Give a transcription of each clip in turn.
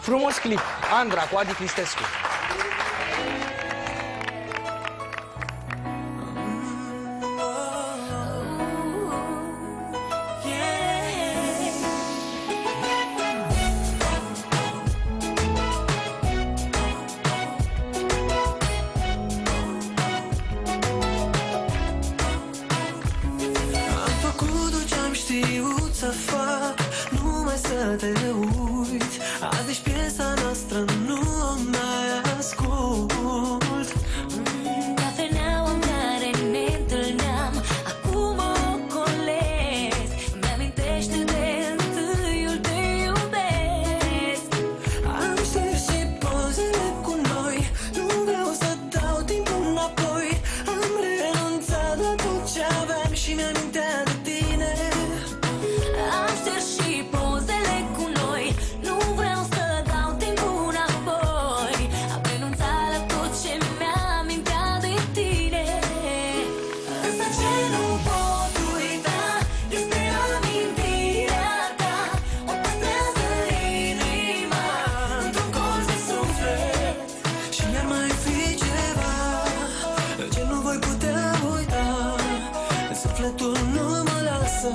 Frumos clip. Andra cu Adi Cristescu. Să fac numai să te uiți. Azi ești piesa noastră, nu o mai ascult. Cafeneaua în care ne întâlneam, acum o ocolesc. Mi-amintește de întâiul te iubesc. Am șters și pozele cu noi, nu vreau să dau timpul înapoi. Am renunțat la tot ce aveam și mi-amintea de tine. Am șters și pozele cu noi, nu vreau să dau timpul înapoi. Am renunțat la tot ce mi-amintea de tine. Însă ce nu pot uita este amintirea ta. O păstrează inima într-un colț de suflet. Și ar mai fi ceva ce nu voi putea uita. Sufletul nu mă lasă,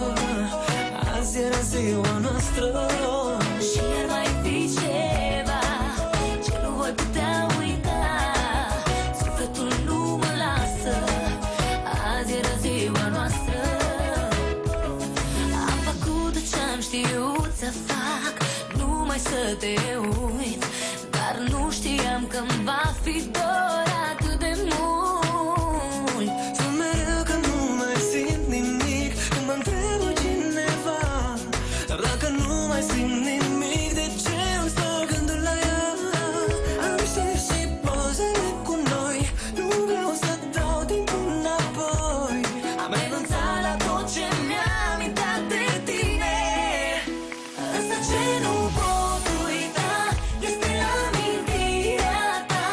azi era ziua noastră. Și ar mai fi ceva ce nu voi putea uita. Sufletul nu mă lasă, azi era ziua noastră. Am făcut tot ce-am știut să fac, numai să te uit. Dar nu știam că-mi va fi dor atât de mult. Sunt mereu că nu mai simt nimic când mă întreabă cineva. Dar dacă nu mai simt nimic, de ce îmi stau gândul la ea? Am șters și pozele cu noi, nu vreau să dau timpul înapoi. Am renunțat la tot ce mi-amintea de tine. Însă ce nu pot uita este amintirea ta.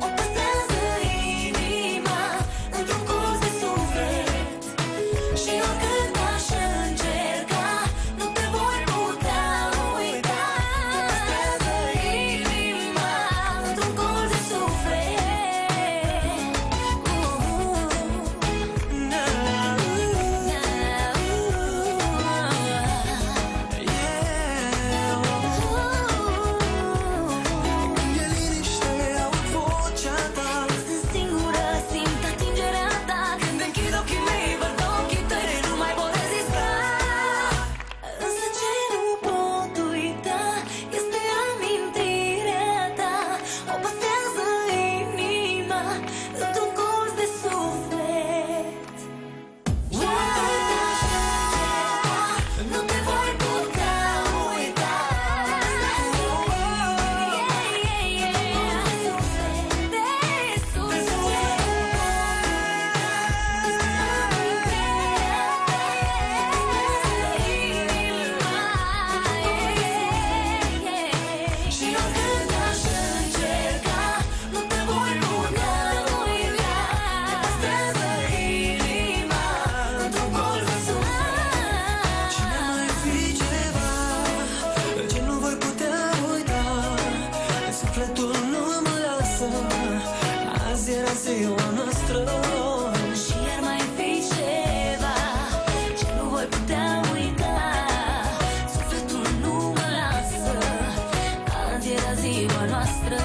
O păstrează inima într-un colț de suflet. Și oricât aș încerca, nu te voi putea uita. Păstrează inima într-un colț de suflet. E liniște, aud vocea ta. Sunt singură, simt atingerea ta. Când închid ochii mei, văd ochii tăi, nu mai pot rezista. Însă ce nu pot uita este amintirea ta. O păstrează inima într-un colț de suflet. Nu te voi putea uita. Și oricând aș încerca, nu te voi putea uita. Te păstrează inima într-un colț de suflet. Și n-ar mai fi ceva ce nu voi putea uita. Sufletul nu mă lasă, azi era ziua noastră. Și ar mai fi ceva ce nu voi putea uita. Sufletul nu mă lasă, azi era ziua noastră.